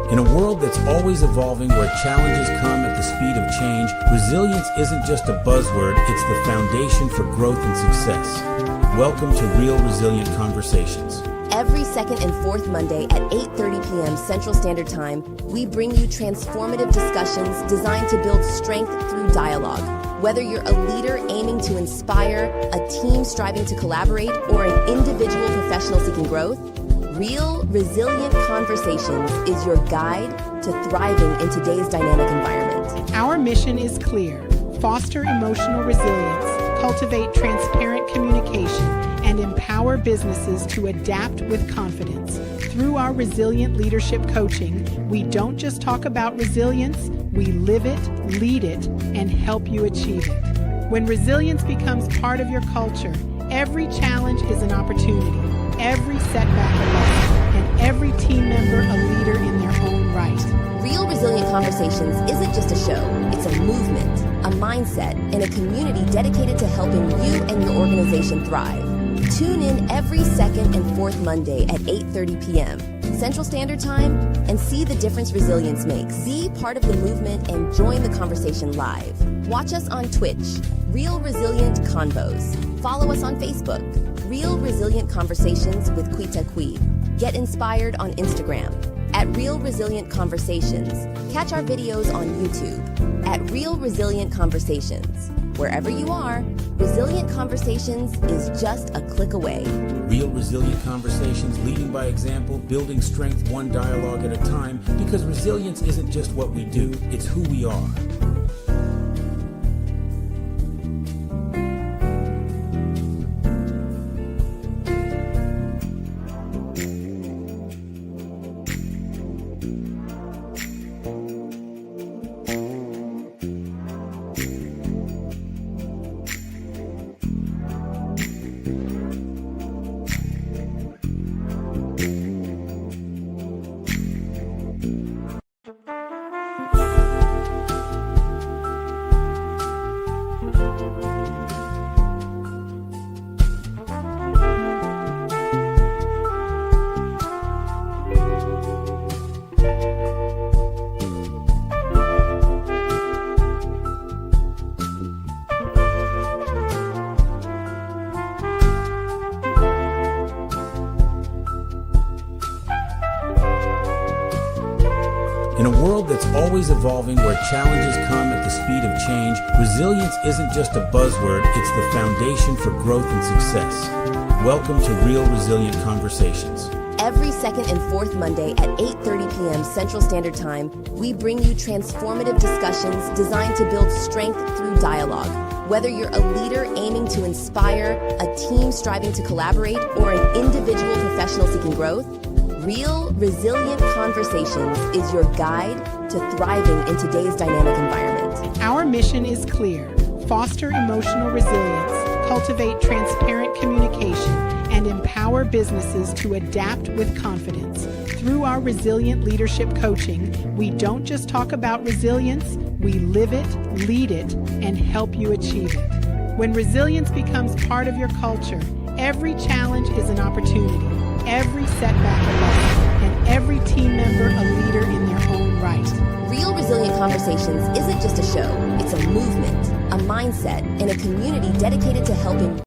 In a world that's always evolving, where challenges come at the speed of change, resilience isn't just a buzzword, it's the foundation for growth and success. Welcome to Real Resilient Conversations. Every second and fourth Monday at 8:30 p.m. Central Standard Time, we bring you transformative discussions designed to build strength through dialogue. Whether you're a leader aiming to inspire, a team striving to collaborate, or an individual professional seeking growth, Real Resilient Conversations is your guide to thriving in today's dynamic environment. Our mission is clear: foster emotional resilience, cultivate transparent communication, and empower businesses to adapt with confidence. Through our resilient leadership coaching, we don't just talk about resilience, we live it, lead it, and help you achieve it. When resilience becomes part of your culture, every challenge is an opportunity, every setback a lesson, and every team member a leader in their own right. Real Resilient Conversations isn't just a show, it's a movement, a mindset, and a community dedicated to helping you and your organization thrive. Tune in every second and fourth Monday at 8:30 p.m. Central Standard Time and see the difference resilience makes. Be part of the movement and join the conversation live. Watch us on Twitch, Real Resilient Convos. Follow us on Facebook, Real Resilient Conversations with Quita. Get inspired on Instagram at Real Resilient Conversations. Catch our videos on YouTube at Real Resilient Conversations. Wherever you are, Resilient Conversations is just a click away. Real Resilient Conversations, leading by example, building strength one dialogue at a time, because resilience isn't just what we do, it's who we are. In a world that's always evolving, where challenges come at the speed of change, resilience isn't just a buzzword, it's the foundation for growth and success. Welcome to Real Resilient Conversations. Every second and fourth Monday at 8:30 p.m. Central Standard Time, we bring you transformative discussions designed to build strength through dialogue. Whether you're a leader aiming to inspire, a team striving to collaborate, or an individual professional seeking growth, Real Resilient Conversations is your guide to thriving in today's dynamic environment. Our mission is clear: foster emotional resilience, cultivate transparent communication, and empower businesses to adapt with confidence. Through our resilient leadership coaching, we don't just talk about resilience, we live it, lead it, and help you achieve it. When resilience becomes part of your culture, every challenge is an opportunity, every setback a lesson, and every team member a leader in their own right. Real Resilient Conversations isn't just a show, it's a movement, a mindset, and a community dedicated to helping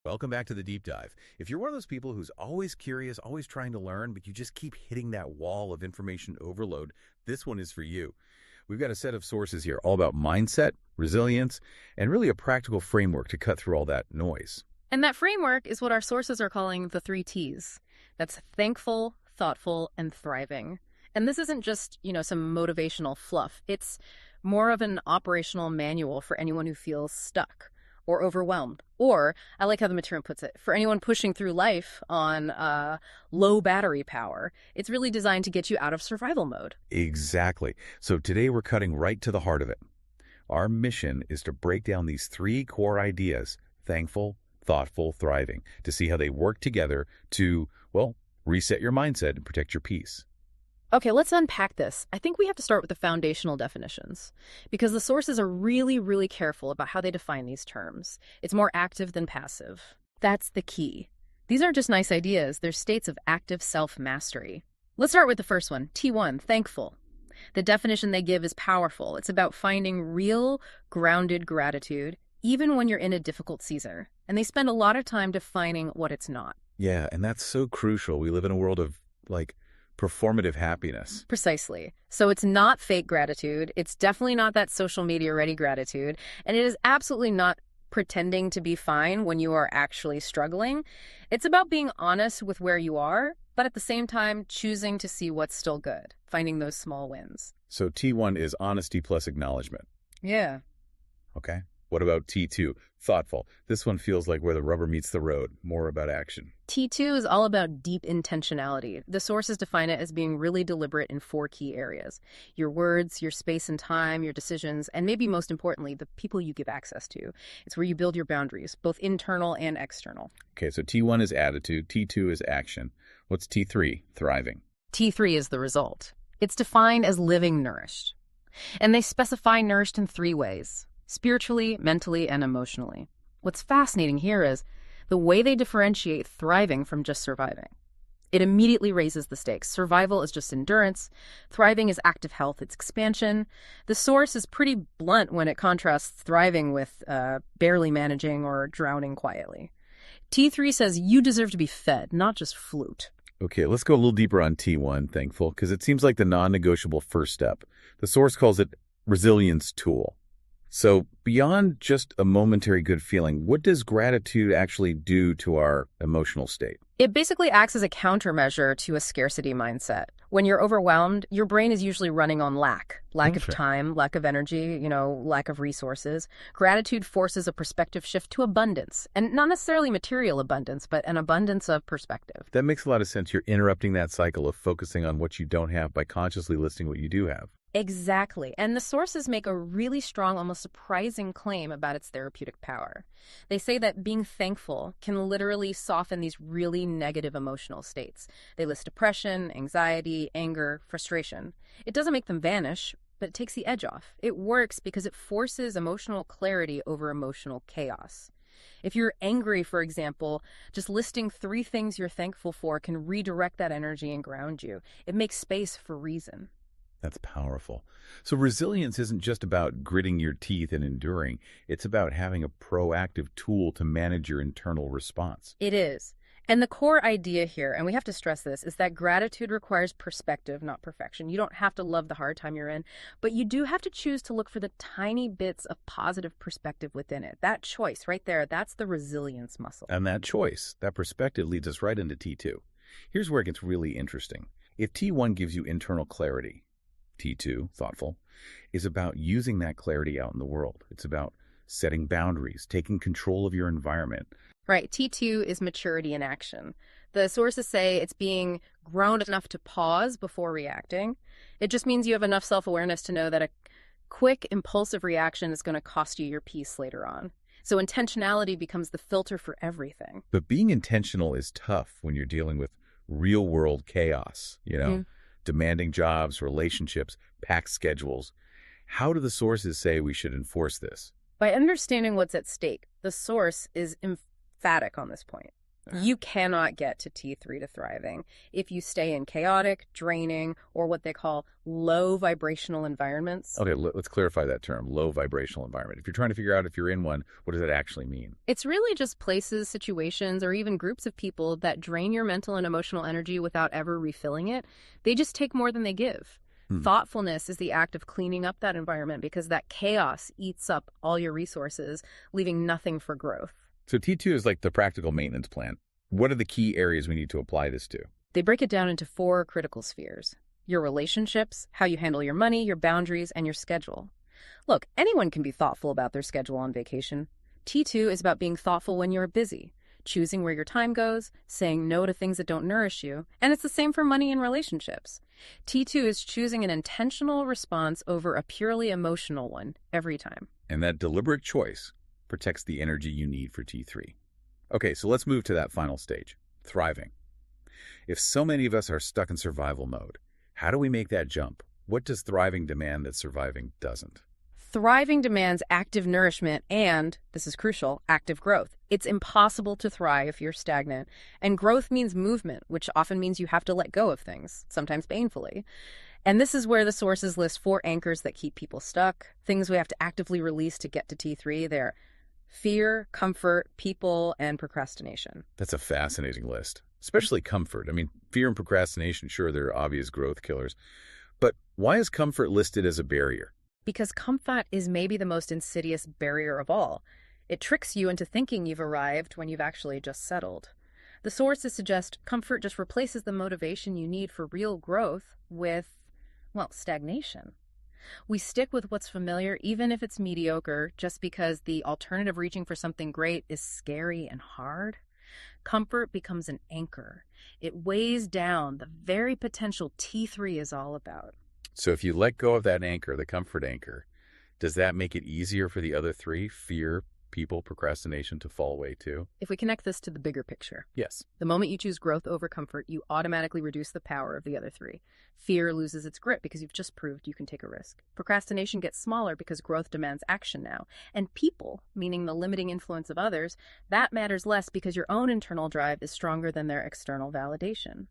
Welcome back to the deep dive. If you're one of those people who's always curious, always trying to learn, but you just keep hitting that wall of information overload, this one is for you. We've got a set of sources here all about mindset, resilience, and really a practical framework to cut through all that noise. And that framework is what our sources are calling the 3 T's. That's thankful, thoughtful, and thriving. And this isn't just, some motivational fluff. It's more of an operational manual for anyone who feels stuck or overwhelmed. Or, I like how the material puts it, for anyone pushing through life on low battery power. It's really designed to get you out of survival mode. Exactly. So today we're cutting right to the heart of it. Our mission is to break down these 3 core ideas, thankful, thoughtful, thriving, to see how they work together to, reset your mindset and protect your peace. Okay, let's unpack this. I think we have to start with the foundational definitions, because the sources are really, really careful about how they define these terms. It's more active than passive. That's the key. These aren't just nice ideas, they're states of active self-mastery. Let's start with the first one, T1, thankful. The definition they give is powerful. It's about finding real, grounded gratitude, even when you're in a difficult season. And they spend a lot of time defining what it's not. Yeah, and that's so crucial. We live in a world of, performative happiness. Precisely. So it's not fake gratitude. It's definitely not that social media ready gratitude. And it is absolutely not pretending to be fine when you are actually struggling. It's about being honest with where you are, but at the same time, choosing to see what's still good, finding those small wins. So T1 is honesty plus acknowledgement. Yeah. Okay. What about T2? Thoughtful. This one feels like where the rubber meets the road, more about action. T2 is all about deep intentionality. The sources define it as being really deliberate in 4 key areas: your words, your space and time, your decisions, and maybe most importantly, the people you give access to. It's where you build your boundaries, both internal and external. Okay, so T1 is attitude, T2 is action. What's T3? Thriving. T3 is the result. It's defined as living nourished. And they specify nourished in 3 ways: spiritually, mentally, and emotionally. What's fascinating here is the way they differentiate thriving from just surviving. It immediately raises the stakes. Survival is just endurance. Thriving is active health. It's expansion. The source is pretty blunt when it contrasts thriving with barely managing or drowning quietly. T3 says you deserve to be fed, not just flute. Okay, let's go a little deeper on T1, thankful, because it seems like the non-negotiable first step. The source calls it resilience tool. So beyond just a momentary good feeling, what does gratitude actually do to our emotional state? It basically acts as a countermeasure to a scarcity mindset. When you're overwhelmed, your brain is usually running on lack of time, lack of energy, lack of resources. Gratitude forces a perspective shift to abundance, and not necessarily material abundance, but an abundance of perspective. That makes a lot of sense. You're interrupting that cycle of focusing on what you don't have by consciously listing what you do have. Exactly. And the sources make a really strong, almost surprising claim about its therapeutic power. They say that being thankful can literally soften these really negative emotional states. They list depression, anxiety, anger, frustration. It doesn't make them vanish, but it takes the edge off. It works because it forces emotional clarity over emotional chaos. If you're angry, for example, just listing 3 things you're thankful for can redirect that energy and ground you. It makes space for reason. That's powerful. So resilience isn't just about gritting your teeth and enduring. It's about having a proactive tool to manage your internal response. It is. And the core idea here, and we have to stress this, is that gratitude requires perspective, not perfection. You don't have to love the hard time you're in, but you do have to choose to look for the tiny bits of positive perspective within it. That choice right there, that's the resilience muscle. And that choice, that perspective leads us right into T2. Here's where it gets really interesting. If T1 gives you internal clarity, T2, thoughtful, is about using that clarity out in the world. It's about setting boundaries, taking control of your environment. Right. T2 is maturity in action. The sources say it's being grown enough to pause before reacting. It just means you have enough self-awareness to know that a quick, impulsive reaction is going to cost you your peace later on. So intentionality becomes the filter for everything. But being intentional is tough when you're dealing with real-world chaos, demanding jobs, relationships, packed schedules. How do the sources say we should enforce this? By understanding what's at stake, the source is emphatic on this point. You cannot get to T3 to thriving if you stay in chaotic, draining, or what they call low vibrational environments. Okay, let's clarify that term, low vibrational environment. If you're trying to figure out if you're in one, what does that actually mean? It's really just places, situations, or even groups of people that drain your mental and emotional energy without ever refilling it. They just take more than they give. Thoughtfulness is the act of cleaning up that environment because that chaos eats up all your resources, leaving nothing for growth. So T2 is like the practical maintenance plan. What are the key areas we need to apply this to? They break it down into 4 critical spheres: your relationships, how you handle your money, your boundaries, and your schedule. Look, anyone can be thoughtful about their schedule on vacation. T2 is about being thoughtful when you're busy, choosing where your time goes, saying no to things that don't nourish you, and it's the same for money and relationships. T2 is choosing an intentional response over a purely emotional one every time. And that deliberate choice protects the energy you need for T3. Okay, so let's move to that final stage, thriving. If so many of us are stuck in survival mode, how do we make that jump? What does thriving demand that surviving doesn't? Thriving demands active nourishment and, this is crucial, active growth. It's impossible to thrive if you're stagnant. And growth means movement, which often means you have to let go of things, sometimes painfully. And this is where the sources list 4 anchors that keep people stuck, things we have to actively release to get to T3. They're fear, comfort, people, and procrastination. That's a fascinating list, especially comfort. I mean, fear and procrastination, sure, they're obvious growth killers. But why is comfort listed as a barrier? Because comfort is maybe the most insidious barrier of all. It tricks you into thinking you've arrived when you've actually just settled. The sources suggest comfort just replaces the motivation you need for real growth with, well, stagnation. We stick with what's familiar, even if it's mediocre, just because the alternative reaching for something great is scary and hard. Comfort becomes an anchor. It weighs down the very potential T3 is all about. So if you let go of that anchor, the comfort anchor, does that make it easier for the other 3, fear, people, procrastination, to fall away too? If we connect this to the bigger picture, Yes. the moment you choose growth over comfort, you automatically reduce the power of the other 3. Fear loses its grip because you've just proved you can take a risk. Procrastination gets smaller because growth demands action now. And people, meaning the limiting influence of others, that matters less because your own internal drive is stronger than their external validation.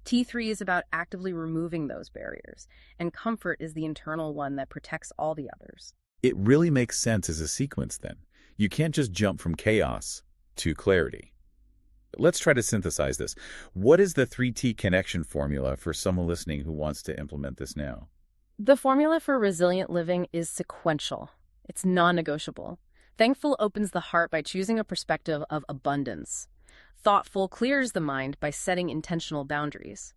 T3 is about actively removing those barriers, and comfort is the internal one that protects all the others. It really makes sense as a sequence then. You can't just jump from chaos to clarity. Let's try to synthesize this. What is the 3T connection formula for someone listening who wants to implement this now? The formula for resilient living is sequential. It's non-negotiable. Thankful opens the heart by choosing a perspective of abundance. Thoughtful clears the mind by setting intentional boundaries.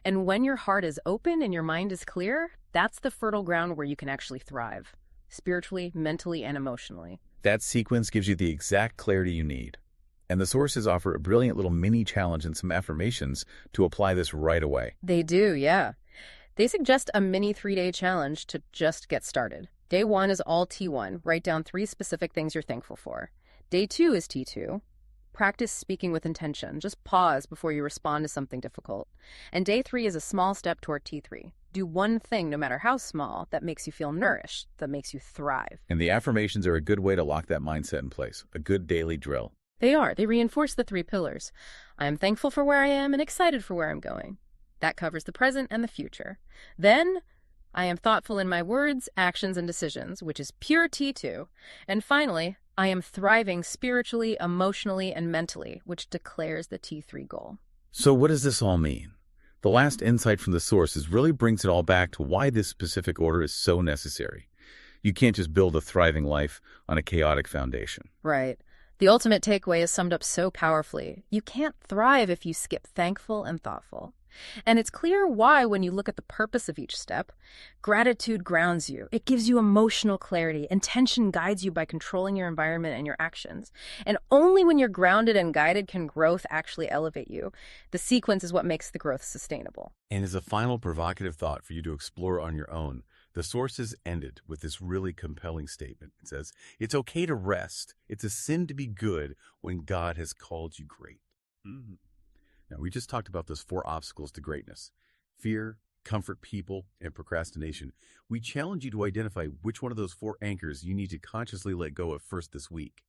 And when your heart is open and your mind is clear, that's the fertile ground where you can actually thrive, spiritually, mentally, and emotionally. That sequence gives you the exact clarity you need. And the sources offer a brilliant little mini challenge and some affirmations to apply this right away. They do, yeah. They suggest a mini 3-day challenge to just get started. Day 1 is all T1. Write down 3 specific things you're thankful for. Day 2 is T2. Practice speaking with intention. Just pause before you respond to something difficult. And day 3 is a small step toward T3. Do one thing, no matter how small, that makes you feel nourished, that makes you thrive. And the affirmations are a good way to lock that mindset in place, a good daily drill. They are. They reinforce the 3 pillars. I am thankful for where I am and excited for where I'm going. That covers the present and the future. Then, I am thoughtful in my words, actions, and decisions, which is pure T2. And finally, I am thriving spiritually, emotionally, and mentally, which declares the T3 goal. So what does this all mean? The last insight from the sources really brings it all back to why this specific order is so necessary. You can't just build a thriving life on a chaotic foundation. Right. The ultimate takeaway is summed up so powerfully. You can't thrive if you skip thankful and thoughtful. And it's clear why when you look at the purpose of each step. Gratitude grounds you. It gives you emotional clarity. Intention guides you by controlling your environment and your actions. And only when you're grounded and guided can growth actually elevate you. The sequence is what makes the growth sustainable. And as a final provocative thought for you to explore on your own, the sources ended with this really compelling statement. It says, it's okay to rest. It's a sin to be good when God has called you great. Now, we just talked about those 4 obstacles to greatness: fear, comfort, people, and procrastination. We challenge you to identify which one of those 4 anchors you need to consciously let go of first this week.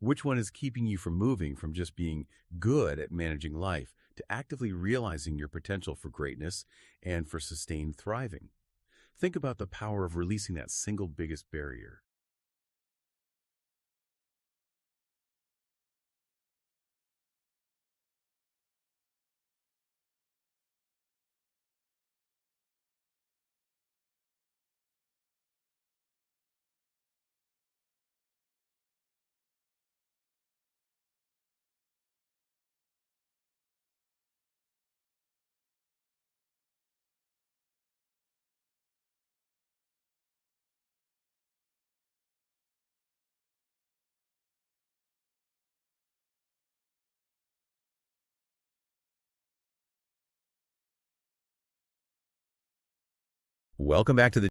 Which one is keeping you from moving from just being good at managing life to actively realizing your potential for greatness and for sustained thriving? Think about the power of releasing that single biggest barrier. Welcome back to the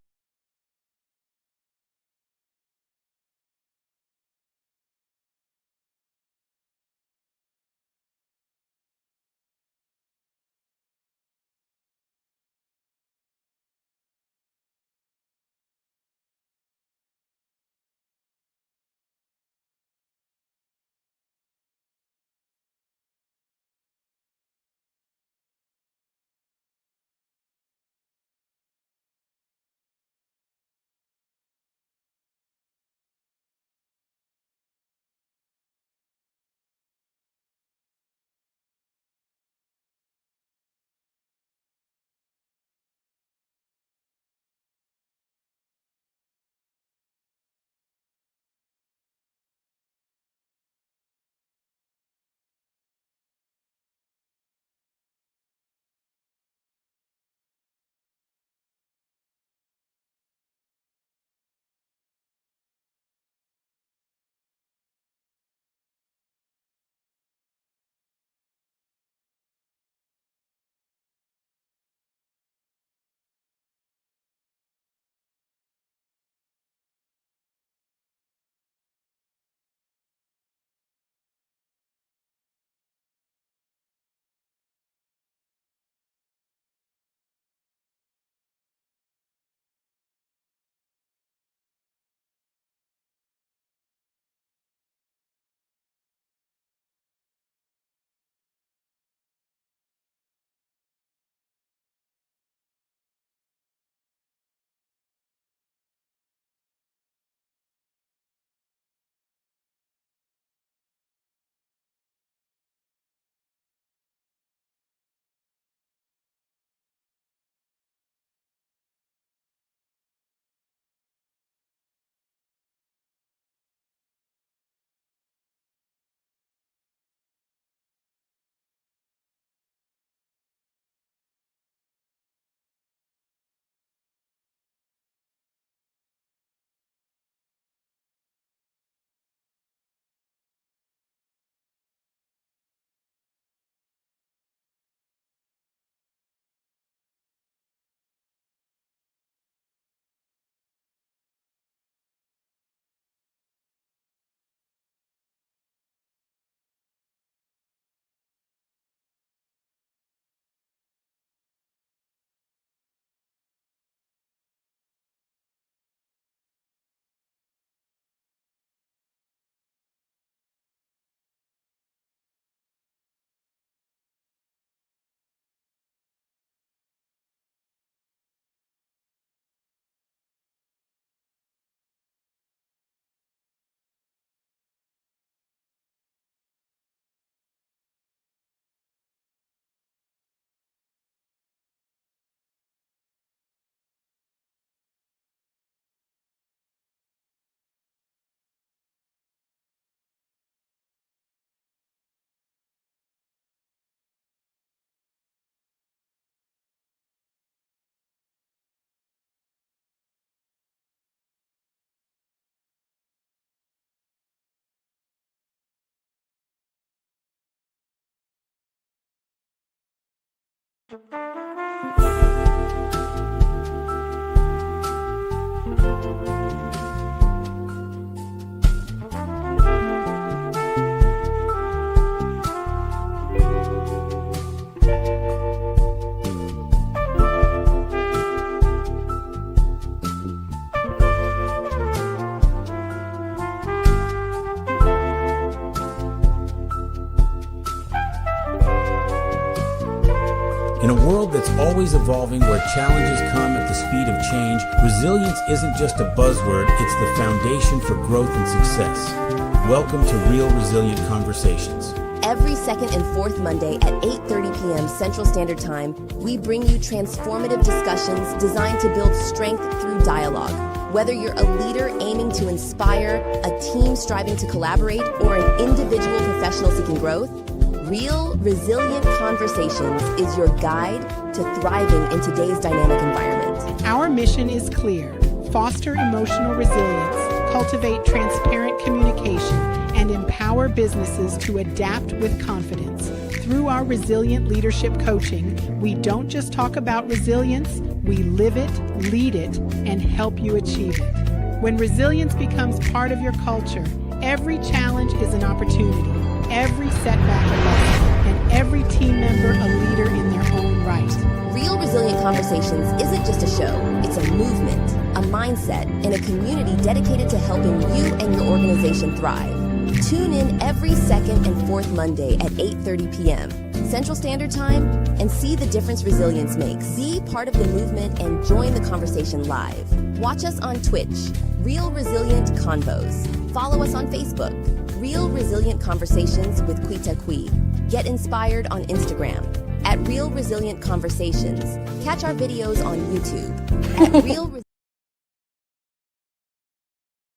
In a world that's always evolving, where challenges come at the speed of change, resilience isn't just a buzzword, it's the foundation for growth and success. Welcome to Real Resilient Conversations. Every second and fourth Monday at 8:30 p.m. Central Standard Time, we bring you transformative discussions designed to build strength through dialogue. Whether you're a leader aiming to inspire, a team striving to collaborate, or an individual professional seeking growth, Real Resilient Conversations is your guide to thriving in today's dynamic environment. Our mission is clear: foster emotional resilience, cultivate transparent communication, and empower businesses to adapt with confidence. Through our resilient leadership coaching, we don't just talk about resilience, we live it, lead it, and help you achieve it. When resilience becomes part of your culture, every challenge is an opportunity, every setback a lesson, and every team member a leader in their own right. Real Resilient Conversations isn't just a show, it's a movement, a mindset, and a community dedicated to helping you and your organization thrive. Tune in every second and fourth Monday at 8:30 p.m. Central Standard Time and see the difference resilience makes. Be part of the movement and join the conversation live. Watch us on Twitch, Real Resilient Convos. Follow us on Facebook, Real Resilient Conversations with Quita. Get inspired on Instagram at Real Resilient Conversations. Catch our videos on YouTube at Real